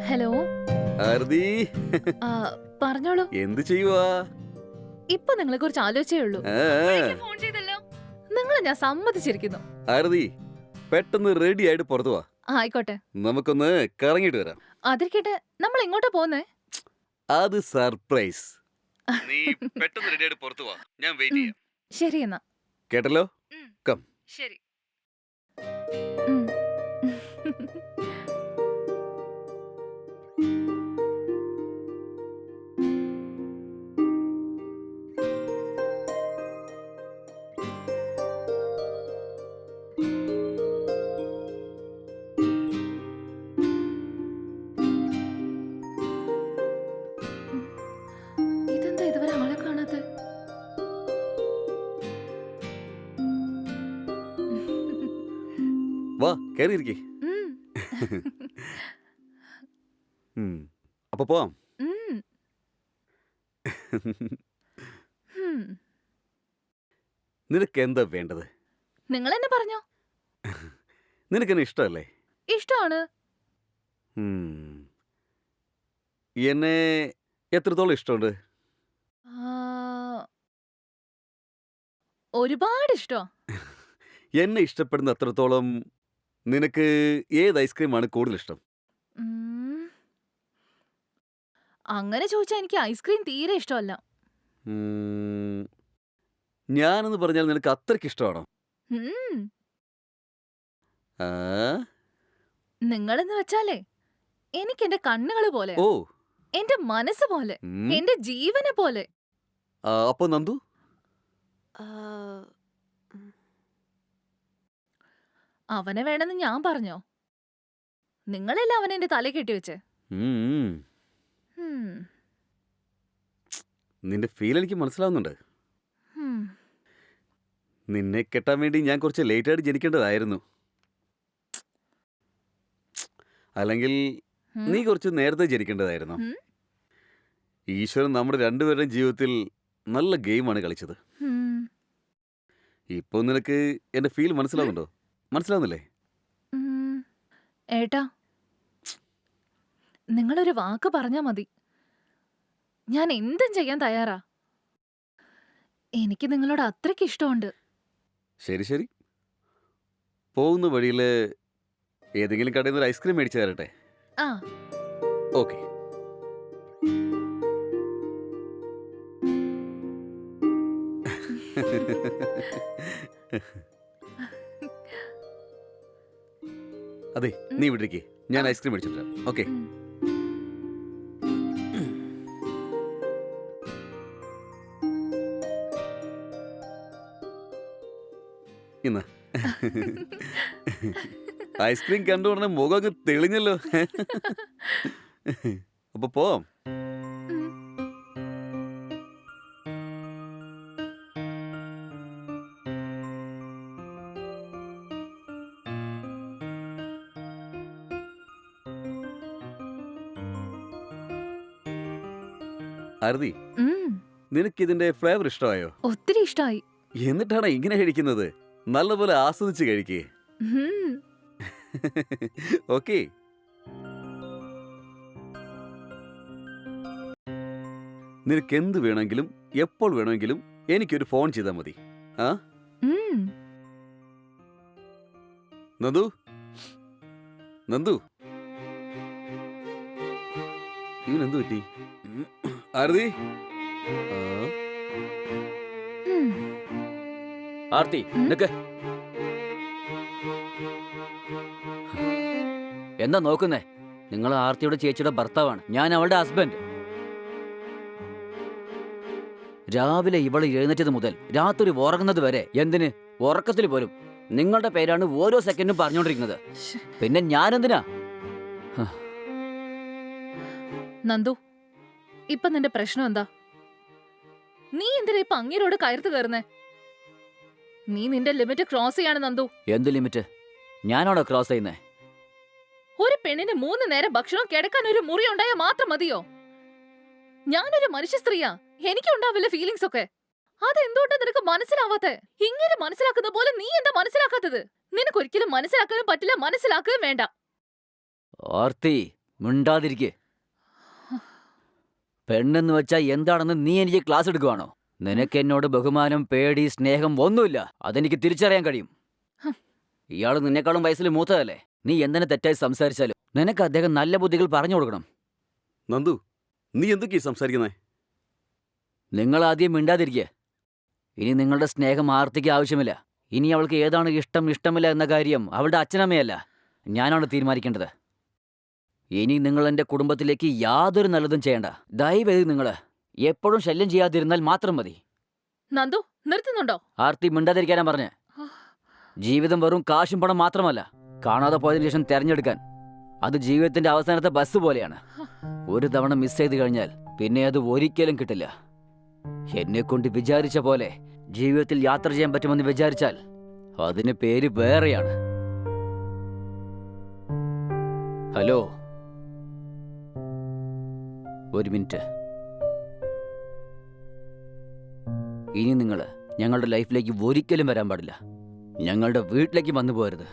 Hello. ആരതി ആ, പറഞ്ഞോളൂ. എന്ത് ചെയ്യുവാ? ഇപ്പൊ നിങ്ങളെ കുറിച്ച് ആലോചിച്ചേ ഉള്ളൂ. ആ, ഫോൺ ചെയ്തല്ലോ. നിങ്ങളെ ഞാൻ സമ്മതിച്ചിരിക്കുന്നു. ആരതി പെട്ടെന്ന് റെഡി ആയിട്ട് പുറത്തു വാ. ആയിക്കോട്ടെ. നമുക്കൊന്ന് കറങ്ങിട്ട് വരാം. അതിരിക്കട്ടെ, നമ്മൾ എങ്ങോട്ടാ പോന്നേ? അത് സർപ്രൈസ്. നീ പെട്ടെന്ന് റെഡി ആയിട്ട് പുറത്തു വാ, ഞാൻ വെയിറ്റ് ചെയ്യാം. ശരി എന്നാ. കേട്ടല്ലോ? കം. ശരി. ഇതെന്താ ഇതുവരെ ആളെ കാണാത്തെ? വാ കയറിയിരിക്കേ. ഉം. അപ്പൊ പോവാം. ഉം. ഉം. നിനക്ക് എന്താ വേണ്ടത്? നിങ്ങൾ എന്നെ പറഞ്ഞോ. നിനക്കെന്നെ ഇഷ്ടമല്ലേ? ഇഷ്ടമാണ്. ഉം. എന്നെ എത്രത്തോളം ഇഷ്ടമുണ്ട്? ആ, ഒരുപാട് ഇഷ്ടോ. എന്നെ ഇഷ്ടപ്പെടുന്ന അത്രത്തോളം നിനക്ക് ഏത് ഐസ്ക്രീമാണ് കൂടുതൽ ഇഷ്ടം? അങ്ങനെ ചോദിച്ചാ എനിക്ക് ഐസ്ക്രീം തീരെ ഇഷ്ടമല്ല. ഉം, ഞാനെന്ന് പറഞ്ഞാൽ നിനക്ക് അത്രയ്ക്ക് ഇഷ്ടമാണോ? ഉം. ആ, നിങ്ങളെന്ന് വെച്ചാലേ എനിക്ക് എന്റെ കണ്ണുകൾ പോലെ, ഓ, എന്റെ മനസ്സ് പോലെ, ഉം. എന്റെ ജീവനെ പോലെ. അപ്പൊ നന്ദു? ആ, അവനെ വേണമെന്ന് ഞാൻ പറഞ്ഞോ? നിങ്ങളല്ലേ അവനെ എന്റെ തല കെട്ടിവെച്ചേ. ഉം. നിന്റെ ഫീൽ എനിക്ക് മനസ്സിലാവുന്നുണ്ട്. നിന്നെ കെട്ടാൻ വേണ്ടി ഞാൻ കുറച്ച് ലേറ്റായിട്ട് ജനിക്കേണ്ടതായിരുന്നു. അല്ലെങ്കിൽ നീ കുറച്ച് നേരത്തെ ജനിക്കേണ്ടതായിരുന്നു. ഈശ്വരൻ നമ്മുടെ രണ്ടുപേരുടെയും ജീവിതത്തിൽ നല്ല ഗെയിമാണ് കളിച്ചത്. ഇപ്പൊ നിനക്ക് എന്റെ ഫീൽ മനസ്സിലാവുന്നുണ്ടോ? മനസ്സിലാവുന്നില്ലേ? ഏട്ടാ, നിങ്ങളൊരു വാക്ക് പറഞ്ഞാ മതി, ഞാൻ എന്തും ചെയ്യാൻ തയ്യാറാ. എനിക്ക് നിങ്ങളോട് അത്രയ്ക്ക് ഇഷ്ടമുണ്ട്. ശരി ശരി, പോകുന്ന വഴിയിൽ ഏതെങ്കിലും കടയിൽ നിന്ന് ഒരു ഐസ്ക്രീം മേടിച്ചു തരട്ടെ? ആ. ഓക്കെ. അതെ, നീ വിട്ടിരിക്കേ, ഞാൻ ഐസ്ക്രീം മേടിച്ചിട്ട് വരാം. ഓക്കെ. ഇന്ന് ഐസ്ക്രീം കണ്ടു ഉടനെ മുഖം അങ്ങ് തെളിഞ്ഞല്ലോ. അപ്പൊ പോവാം. ആരതി, നിനക്കിതിന്റെ ഫ്ലേവർ ഇഷ്ടമായോ? ഒത്തിരി ഇഷ്ടമായി. എന്നിട്ടാണ് ഇങ്ങനെ കഴിക്കുന്നത്? നല്ലപോലെ ആസ്വദിച്ച് കഴിക്കേ. ഓക്കെ. നിനക്ക് എന്ത് വേണമെങ്കിലും എപ്പോൾ വേണമെങ്കിലും എനിക്കൊരു ഫോൺ ചെയ്താൽ മതി. ആ, നന്ദു, നന്ദു, ഇവനെന്തു പറ്റി? ആരതി, ആർത്തി നിക്ക്. എന്താ നോക്കുന്നേ? നിങ്ങൾ ആർത്തിയുടെ ചേച്ചിയുടെ ഭർത്താവാണ്, ഞാൻ അവളുടെ ഹസ്ബൻഡ്. രാവിലെ ഇവള് എഴുന്നേറ്റത് മുതൽ രാത്രി ഉറങ്ങുന്നത് വരെ എന്തിന് ഉറക്കത്തിൽ പോലും നിങ്ങളുടെ പേരാണ് ഓരോ സെക്കൻഡും പറഞ്ഞുകൊണ്ടിരിക്കുന്നത്. പിന്നെ ഞാനെന്തിനാ? നന്ദു, ഇപ്പൊ നിന്റെ പ്രശ്നം എന്താ? നീ എന്തിനാ ഇപ്പൊ അങ്ങേരോട് കയർത്ത് കയറുന്നേ? നീ നിന്റെ ലിമിറ്റ് ക്രോസ് ചെയ്യാണ് നന്ദു. എന്ത് ലിമിറ്റ്? ഞാനാണോ ക്രോസ് ചെയ്യുന്നേ? ഒരു പെണ്ണിന് 3 നേരം ഭക്ഷണം കിടക്കാൻ ഒരു മുറി ഉണ്ടായാൽ മാത്രം മതിയോ? ഞാനൊരു മനുഷ്യ സ്ത്രീയാ, എനിക്കുണ്ടാവില്ല ഫീലിങ്സ് ഒക്കെ. അതെന്തുകൊണ്ടാ നിനക്ക് മനസ്സിലാവാത്തെ? ഇങ്ങനെ മനസ്സിലാക്കുന്ന പോലെ നീ എന്താ മനസ്സിലാക്കാത്തത്? നിനക്കൊരിക്കലും മനസ്സിലാക്കാനും പറ്റില്ല, മനസ്സിലാക്കുകയും വേണ്ട. ആർത്തി, മിണ്ടാതിരിക്കെ. പെണ്ണെന്ന് വെച്ചാൽ എന്താണെന്ന് നീ എനിക്ക് ക്ലാസ് എടുക്കുവാണോ? നിനക്ക് എന്നോട് ബഹുമാനം, പേടി, സ്നേഹം ഒന്നുമില്ല. അതെനിക്ക് തിരിച്ചറിയാൻ കഴിയും. ഇയാൾ നിന്നെക്കാളും വയസ്സിൽ മൂത്തതല്ലേ? നീ എന്തിനെ തെറ്റായി സംസാരിച്ചാലും നിനക്ക് അദ്ദേഹം നല്ല ബുദ്ധികൾ പറഞ്ഞു കൊടുക്കണം. നന്ദു, നീ എന്തൊക്കെയാ സംസാരിക്കുന്നേ? നിങ്ങൾ ആദ്യം മിണ്ടാതിരിക്കുക. ഇനി നിങ്ങളുടെ സ്നേഹം ആർത്തിക്ക് ആവശ്യമില്ല. ഇനി അവൾക്ക് ഏതാണ് ഇഷ്ടം, ഇഷ്ടമില്ല എന്ന കാര്യം അവളുടെ അച്ഛനമ്മയല്ല, ഞാനാണ് തീരുമാനിക്കേണ്ടത്. ഇനി നിങ്ങൾ എൻ്റെ കുടുംബത്തിലേക്ക് യാതൊരു നല്ലതും ചെയ്യണ്ട. ദയവേത് നിങ്ങൾ എപ്പോഴും ശല്യം ചെയ്യാതിരുന്നാൽ മാത്രം മതി. നന്ദു, നിർത്തുന്നുണ്ടോ? ആർത്തി, മിണ്ടാതിരിക്കാനാ പറഞ്ഞ്. ജീവിതം വെറും കാശും പണം മാത്രമല്ല. കാണാതെ പോയതിനു ശേഷം തെരഞ്ഞെടുക്കാൻ. അത് ജീവിതത്തിന്റെ അവസാനത്തെ ബസ് പോലെയാണ്. ഒരു തവണ മിസ് ചെയ്ത് കഴിഞ്ഞാൽ പിന്നെ അത് ഒരിക്കലും കിട്ടില്ല. എന്നെക്കൊണ്ട് വിചാരിച്ച പോലെ ജീവിതത്തിൽ യാത്ര ചെയ്യാൻ പറ്റുമെന്ന് വിചാരിച്ചാൽ അതിന് പേര് വേറെയാണ്. ഹലോ, ഒരു മിനിറ്റ്. ഇനി നിങ്ങൾ ഞങ്ങളുടെ ലൈഫിലേക്ക് ഒരിക്കലും വരാൻ പാടില്ല. ഞങ്ങളുടെ വീട്ടിലേക്ക് വന്നു പോരുത്.